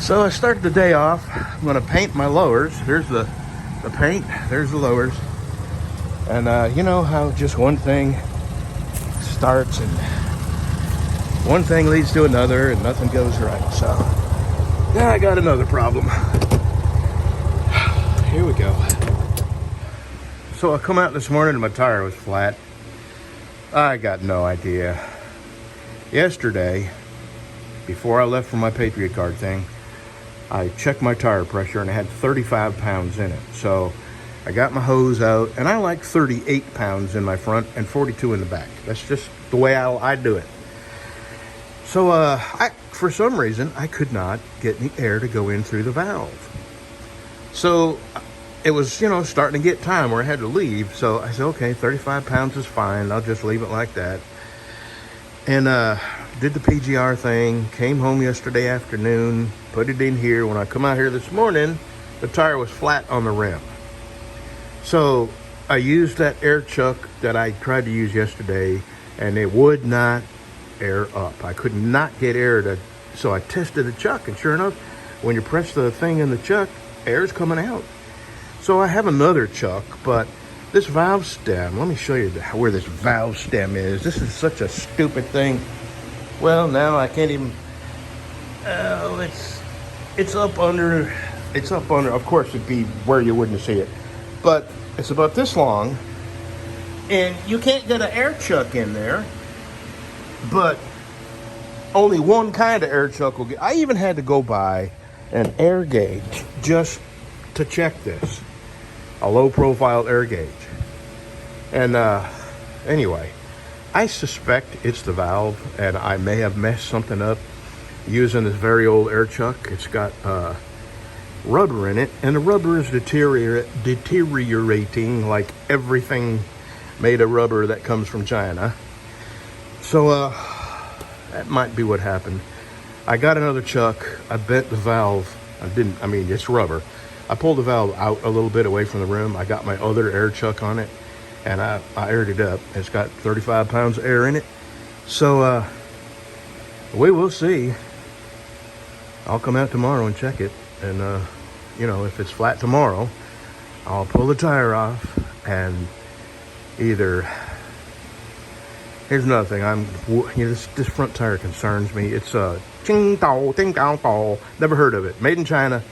So I started the day off. I'm going to paint my lowers. Here's the paint. There's the lowers. And you know how just one thing starts and one thing leads to another and nothing goes right. So yeah, I got another problem. Here we go. So I come out this morning and my tire was flat. I got no idea. Yesterday, before I left for my Patriot card thing, I checked my tire pressure and it had 35 pounds in it. So I got my hose out, and I like 38 pounds in my front and 42 in the back. That's just the way I do it. So for some reason, I could not get any air to go in through the valve. So it was, starting to get time where I had to leave. So I said, okay, 35 pounds is fine. I'll just leave it like that. And did the PGR thing, came home yesterday afternoon, put it in here. When I come out here this morning, the tire was flat on the rim. So I used that air chuck that I tried to use yesterday, and it would not air up. I could not get air to, so I tested the chuck, and sure enough, when you press the thing in the chuck, air's coming out. So I have another chuck, but this valve stem, let me show you where this valve stem is. This is such a stupid thing. Well, now I can't even, it's up under, of course it'd be where you wouldn't see it, but it's about this long, and you can't get an air chuck in there, but only one kind of air chuck will get. I even had to go buy an air gauge just to check this, a low profile air gauge. And anyway, I suspect it's the valve, and I may have messed something up using this very old air chuck. It's got rubber in it, and the rubber is deteriorating like everything made of rubber that comes from China. So that might be what happened. I got another chuck. I bent the valve. It's rubber. I pulled the valve out a little bit away from the rim. I got my other air chuck on it, and I aired it up. It's got 35 pounds of air in it. So we will see. I'll come out tomorrow and check it. And, if it's flat tomorrow, I'll pull the tire off and either... Here's another thing. This front tire concerns me. It's a never heard of it. Made in China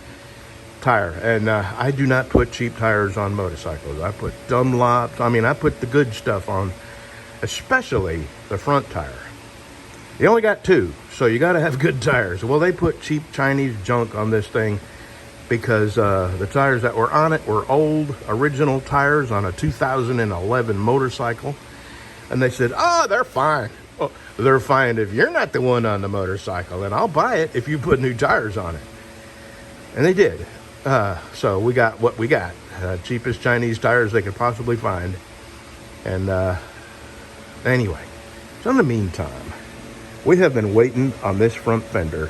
tire. And I do not put cheap tires on motorcycles. I put Dunlops. I put the good stuff on, especially the front tire. You only got two, so you got to have good tires. Well, they put cheap Chinese junk on this thing because the tires that were on it were old, original tires on a 2011 motorcycle. And they said, they're fine. Well, they're fine if you're not the one on the motorcycle, and I'll buy it if you put new tires on it. And they did. So we got what we got. Cheapest Chinese tires they could possibly find. And anyway, so in the meantime, we have been waiting on this front fender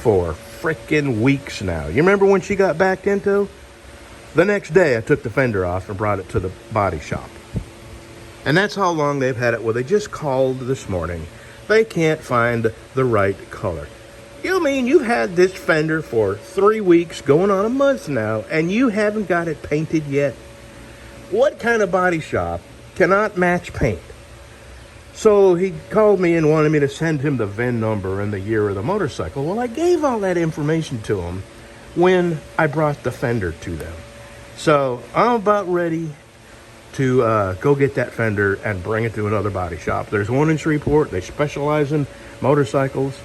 for frickin' weeks now. You remember when she got backed into? The next day, I took the fender off and brought it to the body shop. And that's how long they've had it. Well, they just called this morning. They can't find the right color. You mean you've had this fender for 3 weeks, going on a month now, and you haven't got it painted yet? What kind of body shop cannot match paint? So he called me and wanted me to send him the VIN number and the year of the motorcycle. Well, I gave all that information to him when I brought the fender to them. So I'm about ready to go get that fender and bring it to another body shop. There's one in Shreveport. They specialize in motorcycles.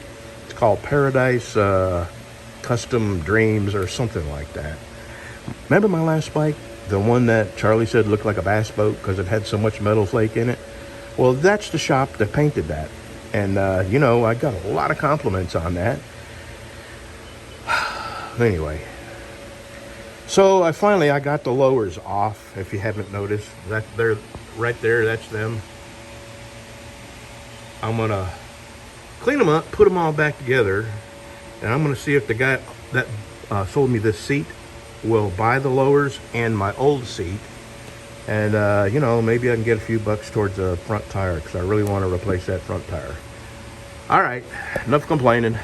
It's called Paradise Custom Dreams or something like that. Remember my last bike? The one that Charlie said looked like a bass boat because it had so much metal flake in it? Well, that's the shop that painted that. And, I got a lot of compliments on that. Anyway. So I got the lowers off, if you haven't noticed. They're right there, that's them. I'm going to clean them up, put them all back together, and I'm going to see if the guy that sold me this seat will buy the lowers and my old seat. And, maybe I can get a few bucks towards the front tire because I really want to replace that front tire. All right, enough complaining.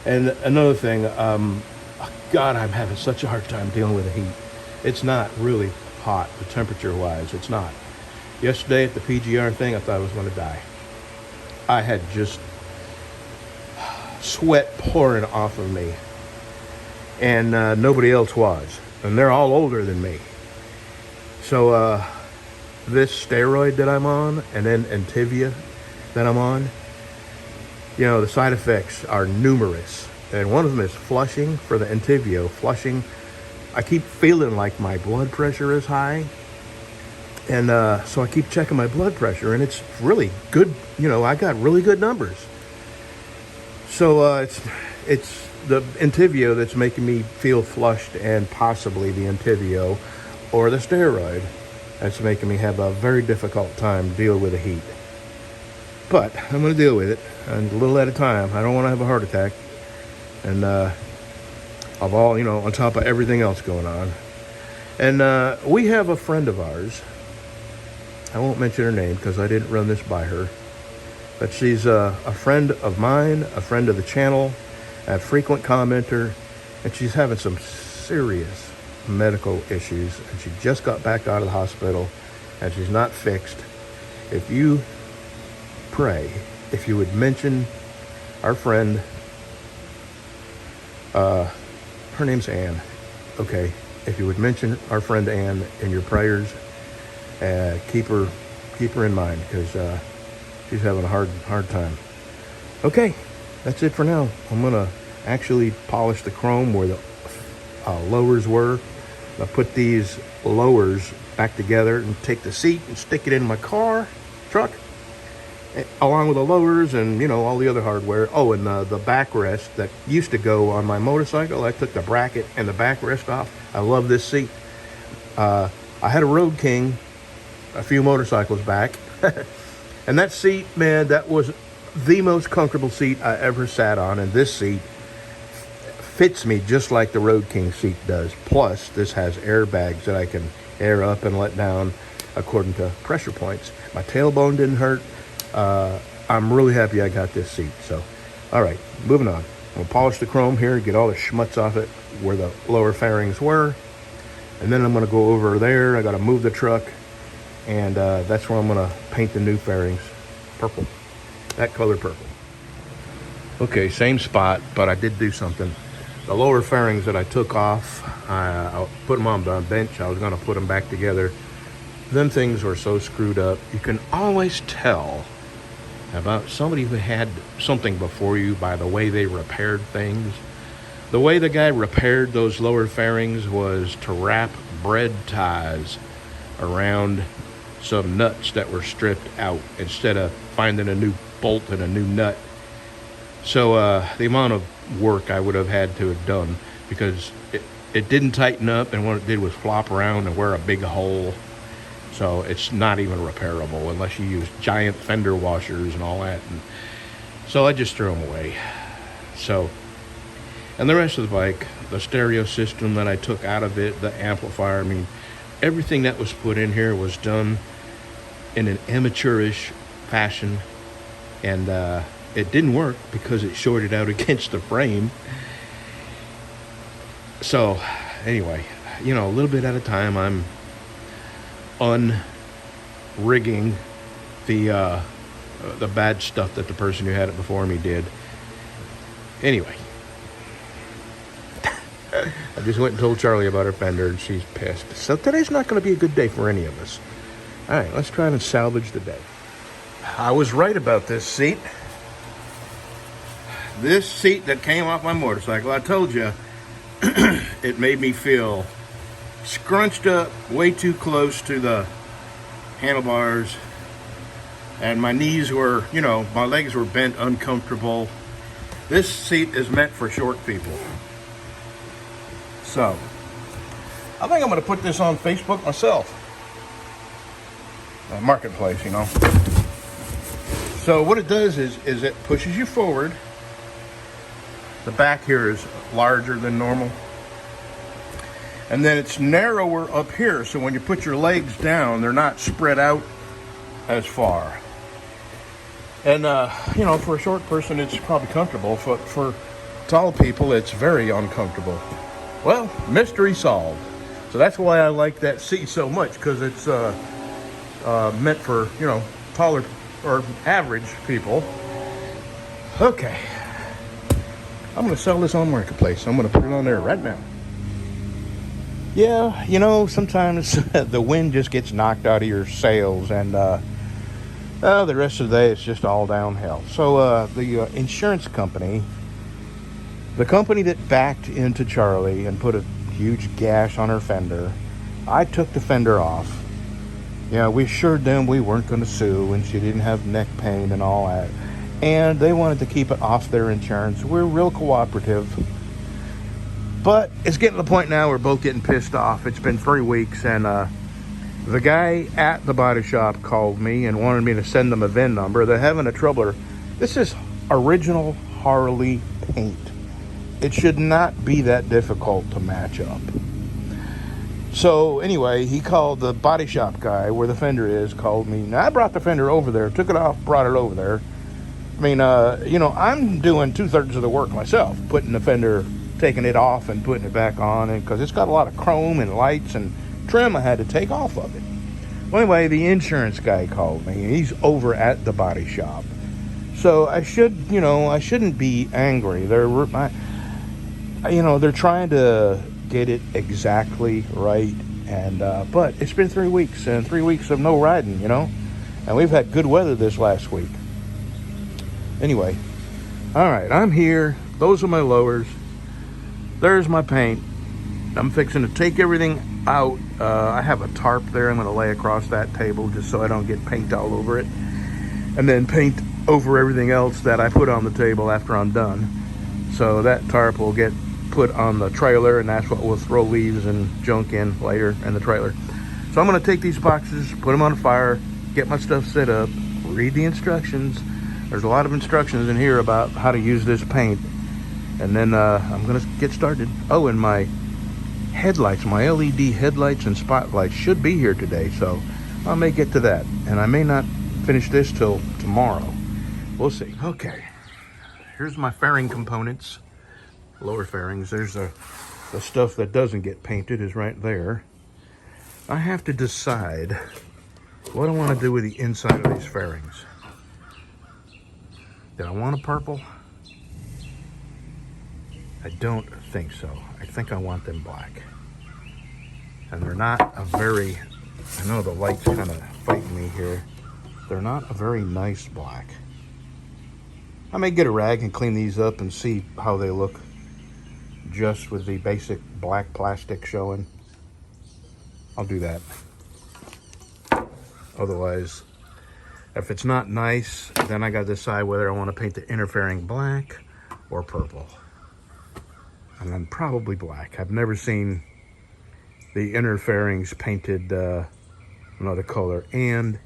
And another thing, God, I'm having such a hard time dealing with the heat. It's not really hot, the temperature-wise. It's not. Yesterday at the PGR thing, I thought I was going to die. I had just sweat pouring off of me, and nobody else was. And they're all older than me. So this steroid that I'm on, and then Entivia that I'm on, you know, the side effects are numerous. And one of them is flushing for the Entivio. Flushing, I keep feeling like my blood pressure is high. And so I keep checking my blood pressure, and it's really good. You know, I got really good numbers. So it's the Entivio that's making me feel flushed, and possibly the Entivio or the steroid that's making me have a very difficult time dealing with the heat. But I'm going to deal with it, and a little at a time. I don't want to have a heart attack. And of all, you know, on top of everything else going on. And we have a friend of ours. I won't mention her name because I didn't run this by her. But she's a friend of mine, a friend of the channel, a frequent commenter, and she's having some serious medical issues. And she just got back out of the hospital, and she's not fixed. If you pray, if you would mention our friend, her name's Ann. Okay, if you would mention our friend Ann in your prayers, keep her in mind, because she's having a hard time. Okay, that's it for now. I'm gonna actually polish the chrome where the lowers were. I'll put these lowers back together and take the seat and stick it in my truck, along with the lowers and, you know, all the other hardware. Oh, and the backrest that used to go on my motorcycle, I took the bracket and the backrest off. I love this seat. I had a Road King a few motorcycles back, and that seat, man, that was the most comfortable seat I ever sat on, and this seat fits me just like the Road King seat does. Plus, this has airbags that I can air up and let down according to pressure points. My tailbone didn't hurt. I'm really happy I got this seat. So, all right, moving on. I'm gonna polish the chrome here, get all the schmutz off it where the lower fairings were, and then I'm gonna go over there. I gotta move the truck, and that's where I'm gonna paint the new fairings purple, that color purple. Okay, same spot, but I did do something. The lower fairings that I took off, I put them on the bench. I was gonna put them back together. Then things were so screwed up. You can always tell about somebody who had something before you by the way they repaired things. The way the guy repaired those lower fairings was to wrap bread ties around some nuts that were stripped out instead of finding a new bolt and a new nut. So the amount of work I would have had to have done, because it didn't tighten up, and what it did was flop around and wear a big hole. So it's not even repairable unless you use giant fender washers and all that. And so I just threw them away. So, and the rest of the bike, the stereo system that I took out of it, the amplifier, I mean, everything that was put in here was done in an amateurish fashion. And it didn't work because it shorted out against the frame. So anyway, you know, a little bit at a time, I'm unrigging the bad stuff that the person who had it before me did. Anyway, I just went and told Charlie about her fender, and she's pissed. So today's not going to be a good day for any of us. All right, let's try and salvage the day. I was right about this seat. This seat that came off my motorcycle, I told you, it made me feel scrunched up way too close to the handlebars, and my knees were, you know, my legs were bent, uncomfortable. This seat is meant for short people. So I think I'm going to put this on Facebook myself. Marketplace, you know. So what it does is it pushes you forward. The back here is larger than normal. And then it's narrower up here, so when you put your legs down, they're not spread out as far. And, you know, for a short person, it's probably comfortable. For tall people, it's very uncomfortable. Well, mystery solved. So that's why I like that seat so much, because it's meant for, you know, taller or average people. Okay. I'm going to sell this on Marketplace. I'm going to put it on there right now. Yeah, you know, sometimes the wind just gets knocked out of your sails, and the rest of the day it's just all downhill. So the insurance company, the company that backed into Charlie and put a huge gash on her fender, I took the fender off. Yeah, we assured them we weren't going to sue and she didn't have neck pain and all that. And they wanted to keep it off their insurance. We're real cooperative. But it's getting to the point now we're both getting pissed off. It's been 3 weeks, and the guy at the body shop called me and wanted me to send them a VIN number. They're having a troubler. This is original Harley paint. It should not be that difficult to match up. So anyway, he called the body shop guy where the fender is, called me. Now, I brought the fender over there, took it off, brought it over there. I mean, you know, I'm doing 2/3 of the work myself, putting the fender, taking it off and putting it back on, and because it's got a lot of chrome and lights and trim I had to take off of it. Well, anyway, the insurance guy called me. He's over at the body shop. So I shouldn't be angry. You know, they're trying to get it exactly right, and but it's been 3 weeks, and 3 weeks of no riding, you know, and we've had good weather this last week. Anyway, all right, I'm here. Those are my lowers. There's my paint. I'm fixing to take everything out. I have a tarp there I'm going to lay across that table just so I don't get paint all over it, and then paint over everything else that I put on the table after I'm done. So that tarp will get put on the trailer, and that's what we'll throw leaves and junk in later in the trailer. So I'm going to take these boxes, put them on fire, get my stuff set up, read the instructions. There's a lot of instructions in here about how to use this paint, and then I'm going to get started. Oh, and my headlights, my LED headlights and spotlights should be here today, so I may get to that, and I may not finish this till tomorrow. We'll see. Okay, here's my fairing components. Lower fairings. There's the stuff that doesn't get painted is right there. I have to decide what I want to do with the inside of these fairings. Did I want a purple? I don't think so. I think I want them black. And they're not a very, I know the light's kind of fighting me here. They're not a very nice black. I may get a rag and clean these up and see how they look just with the basic black plastic showing. I'll do that. Otherwise, if it's not nice, then I got to decide whether I want to paint the inner fairing black or purple. And then probably black. I've never seen the inner fairings painted another color. And,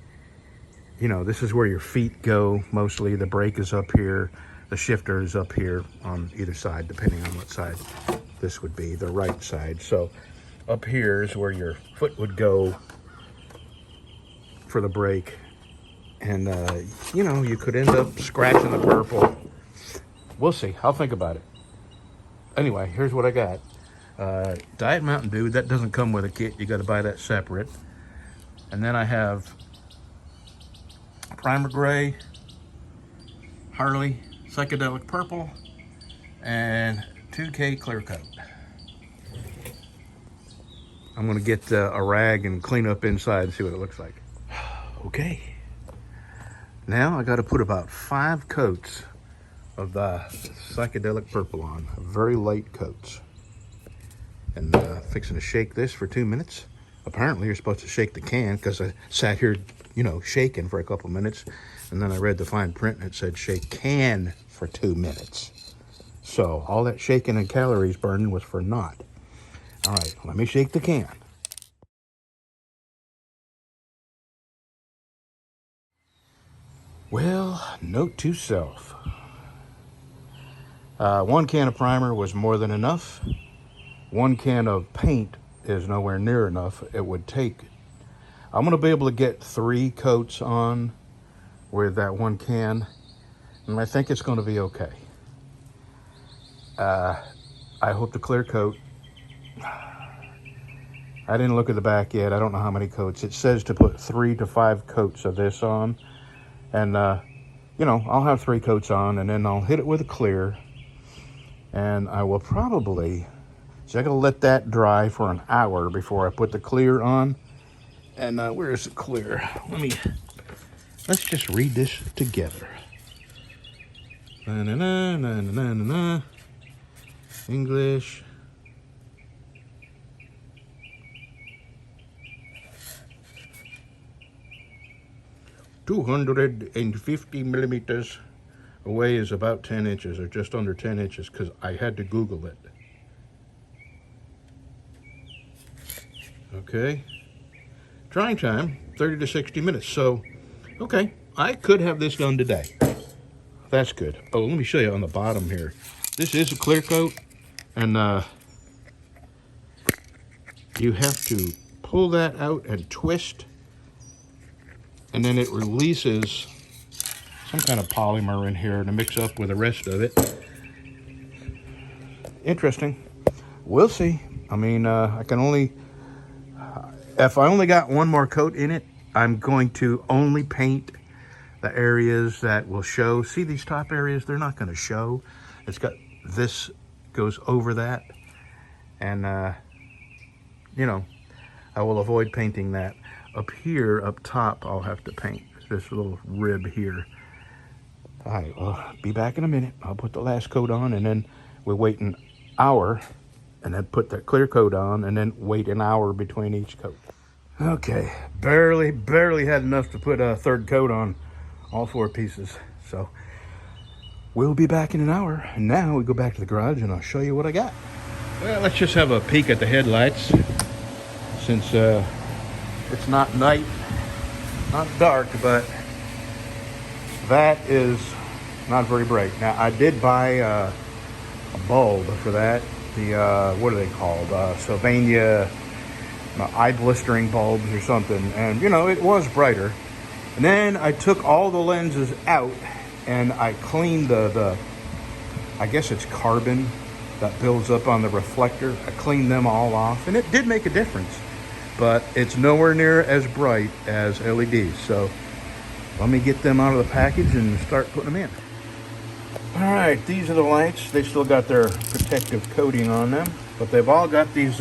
you know, this is where your feet go mostly. The brake is up here. The shifter is up here on either side, depending on what side this would be, the right side. So up here is where your foot would go for the brake. And, you know, you could end up scratching the purple. We'll see. I'll think about it. Anyway, here's what I got. Diet Mountain Dew. That doesn't come with a kit. You got to buy that separate. And then I have Primer Gray, Harley Psychedelic Purple, and 2K Clear Coat. I'm going to get a rag and clean up inside and see what it looks like. Okay. Now I got to put about 5 coats of the Psychedelic Purple on. Very light coats. And fixing to shake this for 2 minutes. Apparently you're supposed to shake the can, because I sat here, you know, shaking for a couple minutes. And then I read the fine print and it said shake can for 2 minutes. So all that shaking and calories burning was for naught. All right, let me shake the can. Well, note to self. 1 can of primer was more than enough. 1 can of paint is nowhere near enough. It would take, I'm going to be able to get 3 coats on with that 1 can, and I think it's going to be okay. I hope the clear coat, I didn't look at the back yet. I don't know how many coats. It says to put 3 to 5 coats of this on. And, you know, I'll have 3 coats on, and then I'll hit it with a clear. And I will probably, so I gotta let that dry for an hour before I put the clear on. And where is the clear? Let's just read this together. Na na na na na na na. English. "250 millimeters away is about 10 inches, or just under 10 inches, because I had to Google it." Okay. Drying time, 30 to 60 minutes. So, okay, I could have this done today. That's good. Oh, let me show you on the bottom here. This is a clear coat, and you have to pull that out and twist, and then it releases some kind of polymer in here to mix up with the rest of it. Interesting. We'll see. I mean, if I only got one more coat in it, I'm going to only paint the areas that will show. See these top areas? They're not going to show. It's got this goes over that. And, you know, I will avoid painting that. Up here, up top, I'll have to paint this little rib here. All right, well, be back in a minute. I'll put the last coat on, and then we'll wait an hour, and then put that clear coat on, and then wait an hour between each coat. Okay, barely had enough to put a third coat on all 4 pieces. So we'll be back in an hour. And now we go back to the garage, and I'll show you what I got. Well, let's just have a peek at the headlights, since it's not night, not dark, but that is not very bright. Now, I did buy a bulb for that. The, what are they called? Sylvania eye blistering bulbs or something. And, you know, it was brighter. And then I took all the lenses out, and I cleaned the I guess it's carbon that builds up on the reflector. I cleaned them all off, and it did make a difference. But it's nowhere near as bright as LEDs. So let me get them out of the package and start putting them in. All right, these are the lights. They still got their protective coating on them, but they've all got these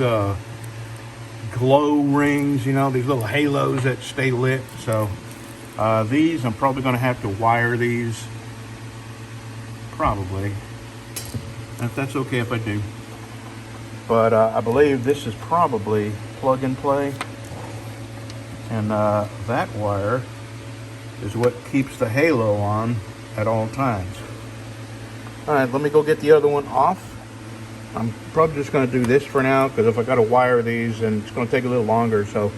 glow rings, you know, these little halos that stay lit. So these, I'm probably going to have to wire these, probably, if that's okay if I do. But I believe this is probably plug and play, and that wire is what keeps the halo on at all times. All right, let me go get the other one off. I'm probably just going to do this for now, because if I got to wire these, and it's going to take a little longer. So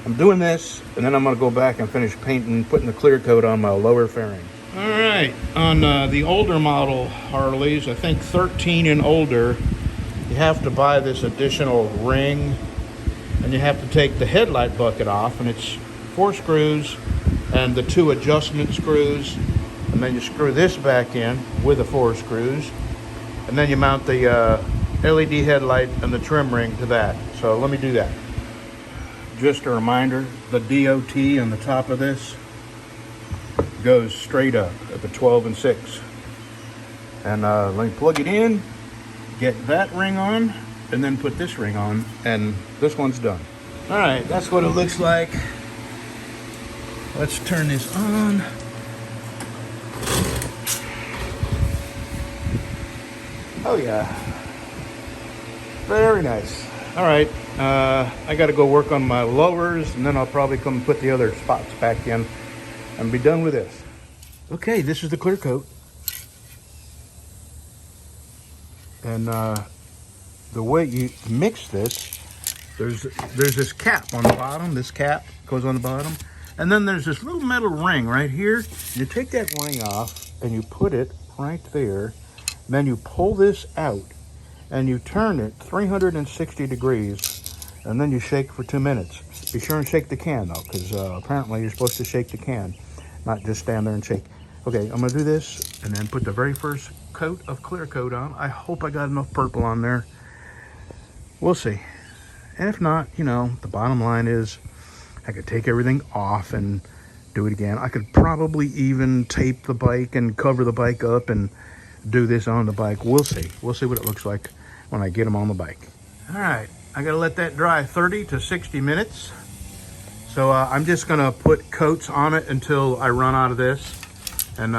I'm doing this, and then I'm going to go back and finish painting, putting the clear coat on my lower fairings. All right, on the older model Harleys, I think 13 and older, you have to buy this additional ring, and you have to take the headlight bucket off, and it's 4 screws and the 2 adjustment screws, and then you screw this back in with the 4 screws, and then you mount the LED headlight and the trim ring to that. So let me do that. Just a reminder, the DOT on the top of this goes straight up at the 12 and 6. And let me plug it in, get that ring on, and then put this ring on, and this one's done. All right, that's what it looks like. Let's turn this on. Oh yeah, very nice. All right, I got to go work on my lowers, and then I'll probably come and put the other spots back in and be done with this. Okay, this is the clear coat. And the way you mix this, there's this cap on the bottom. This cap goes on the bottom. And then there's this little metal ring right here. You take that ring off and you put it right there. Then you pull this out and you turn it 360 degrees, and then you shake for 2 minutes. Be sure and shake the can though, because apparently you're supposed to shake the can, not just stand there and shake. Okay, I'm gonna do this and then put the very first coat of clear coat on. I hope I got enough purple on there. We'll see. And if not, you know, the bottom line is I could take everything off and do it again. I could probably even tape the bike and cover the bike up and do this on the bike. We'll see. We'll see what it looks like when I get them on the bike. All right, I gotta let that dry 30 to 60 minutes. So I'm just gonna put coats on it until I run out of this. And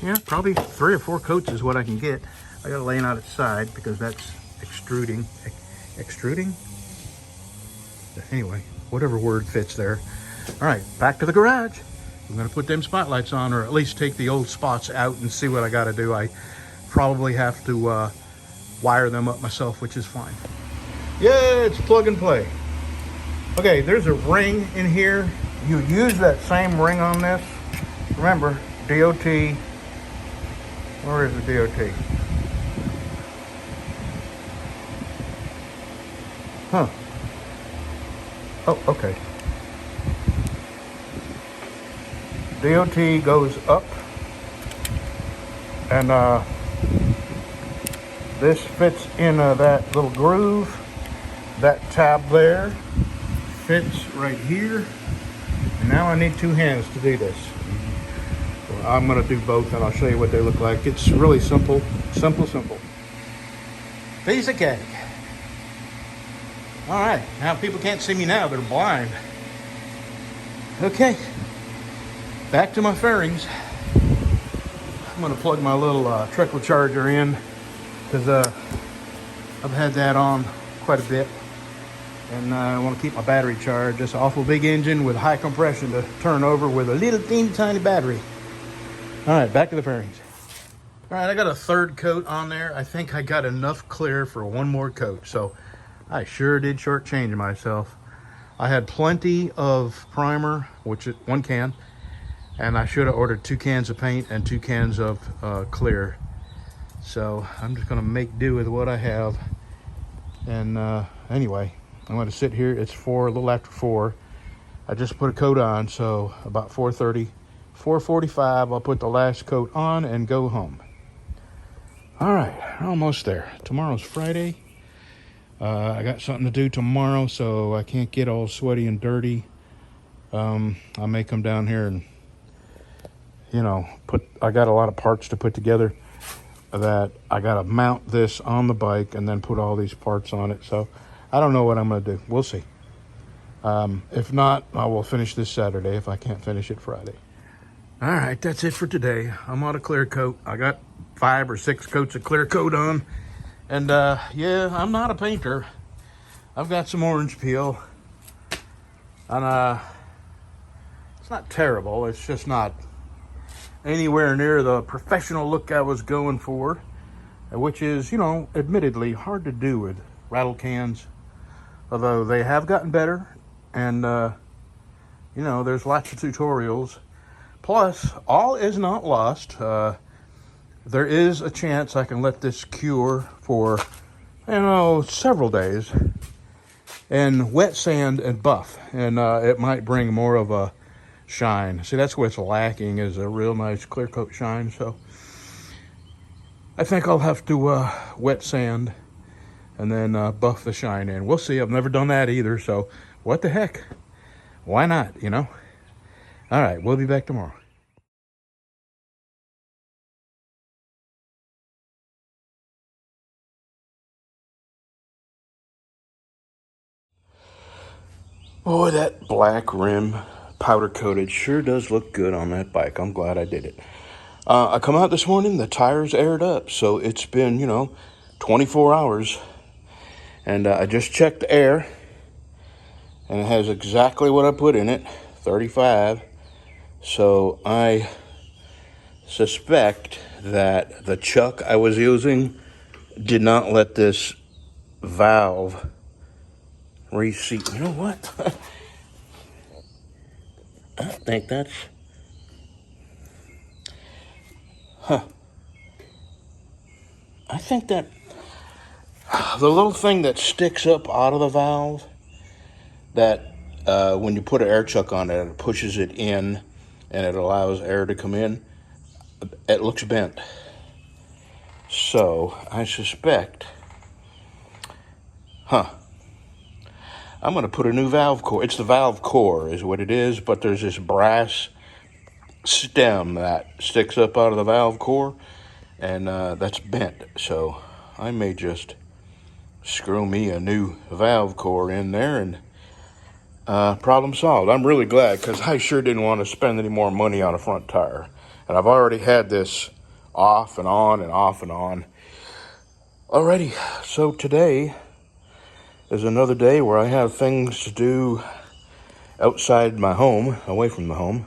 yeah, probably 3 or 4 coats is what I can get. I gotta lay it on its side because that's extruding. Extruding? Anyway, whatever word fits there. All right, back to the garage. I'm gonna put them spotlights on, or at least take the old spots out and see what I gotta do. I probably have to wire them up myself, which is fine. Yeah, it's plug and play. Okay, there's a ring in here. You use that same ring on this. Remember, DOT. Where is the DOT? Huh. Oh, okay. DOT goes up, and this fits in that little groove. That tab there fits right here. And now I need 2 hands to do this. So I'm gonna do both, and I'll show you what they look like. It's really simple, simple. Piece of cake. All right, now people can't see me now, they're blind. Okay, back to my fairings. I'm gonna plug my little trickle charger in because I've had that on quite a bit. And I want to keep my battery charged. It's an awful big engine with high compression to turn over with a little teeny tiny battery. All right, back to the fairings. All right, I got a 3rd coat on there. I think I got enough clear for 1 more coat. So I sure did shortchange myself. I had plenty of primer, which is 1 can, and I should have ordered 2 cans of paint and 2 cans of clear. So I'm just gonna make do with what I have. And anyway, I'm gonna sit here. It's a little after 4. I just put a coat on, so about 4:30, 4:45, I'll put the last coat on and go home. All right, almost there. Tomorrow's Friday. I got something to do tomorrow, so I can't get all sweaty and dirty. I may come down here and, you know, I got a lot of parts to put together that I gotta mount this on the bike and then put all these parts on it. So I don't know what I'm gonna do. We'll see. If not, I will finish this Saturday if I can't finish it Friday. All right, that's it for today. I'm on a clear coat. I got 5 or 6 coats of clear coat on. And yeah, I'm not a painter. I've got some orange peel. And it's not terrible. It's just not anywhere near the professional look I was going for, which is, you know, admittedly hard to do with rattle cans, although they have gotten better. And you know, there's lots of tutorials. Plus, all is not lost. There is a chance I can let this cure for, you know, several days and wet sand and buff, and it might bring more of a shine. See, that's what's lacking, is a real nice clear coat shine. So I think I'll have to wet sand and then buff the shine in. We'll see. I've never done that either, so what the heck? Why not, you know? All right, we'll be back tomorrow. Boy, that black rim, powder coated, sure does look good on that bike. I'm glad I did it. I come out this morning, the tires aired up, so it's been, you know, 24 hours. And I just checked the air, and it has exactly what I put in it, 35. So I suspect that the chuck I was using did not let this valve reseat. You know what? I think that's... I think that the little thing that sticks up out of the valve, that when you put an air chuck on it, it pushes it in and it allows air to come in, it looks bent. So I suspect, I'm going to put a new valve core. It's the valve core is what it is, but there's this brass stem that sticks up out of the valve core, and that's bent. So I may just screw me a new valve core in there, and problem solved. I'm really glad, because I sure didn't want to spend any more money on a front tire. And I've already had this off and on and off and on already. So today is another day where I have things to do outside my home, away from the home.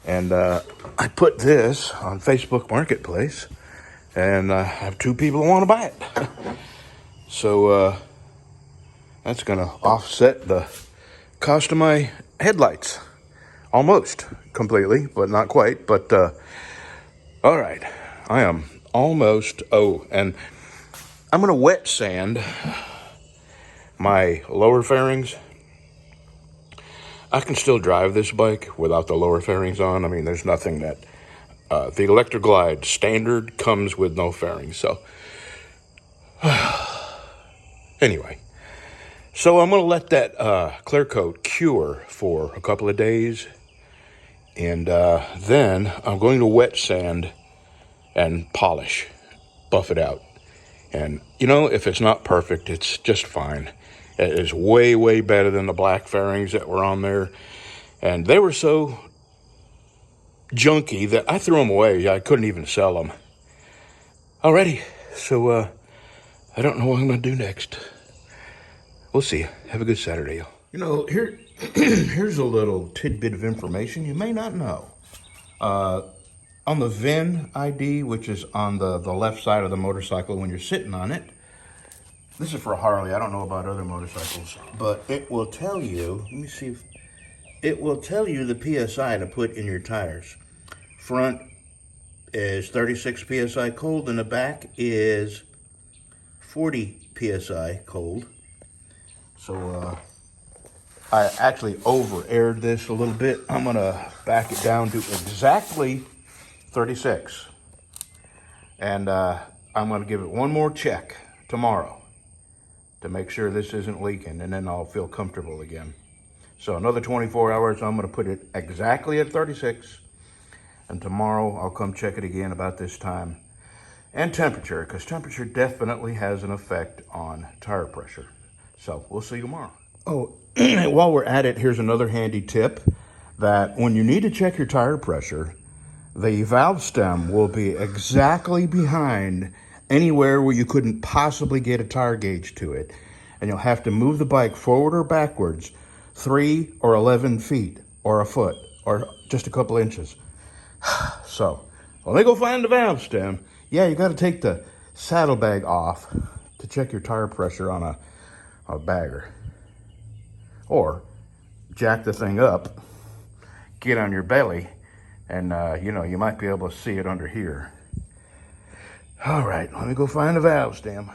And I put this on Facebook Marketplace, and I have 2 people who want to buy it. So that's going to offset the cost of my headlights. Almost completely, but not quite. But all right, I am almost, and I'm going to wet sand my lower fairings. I can still drive this bike without the lower fairings on. I mean, there's nothing that, the Electroglide standard comes with no fairings. So anyway, so I'm going to let that clear coat cure for a couple of days. And then I'm going to wet sand and polish, buff it out. And, if it's not perfect, it's just fine. It is way, way better than the black fairings that were on there. And they were so junky that I threw them away. I couldn't even sell them. Alrighty, so I don't know what I'm going to do next. We'll see. Have a good Saturday, y'all. Here's a little tidbit of information you may not know. On the VIN ID, which is on the left side of the motorcycle when you're sitting on it, this is for a Harley. I don't know about other motorcycles, but it will tell you, let me see if, it will tell you the PSI to put in your tires. Front is 36 PSI cold, and the back is 40 PSI cold. So I actually over-aired this a little bit. I'm gonna back it down to exactly 36. And I'm gonna give it one more check tomorrow to make sure this isn't leaking, and then I'll feel comfortable again. So another 24 hours, I'm gonna put it exactly at 36, and tomorrow I'll come check it again about this time. And temperature, because temperature definitely has an effect on tire pressure. So we'll see you tomorrow. Oh, while we're at it, here's another handy tip, that when you need to check your tire pressure, the valve stem will be exactly behind anywhere where you couldn't possibly get a tire gauge to it. And you'll have to move the bike forward or backwards 3 or 11 feet or a foot or just a couple inches. So, let me go find the valve stem. Yeah, you got to take the saddlebag off to check your tire pressure on a bagger. Or jack the thing up, get on your belly, and you might be able to see it under here. All right, let me go find the valve stem.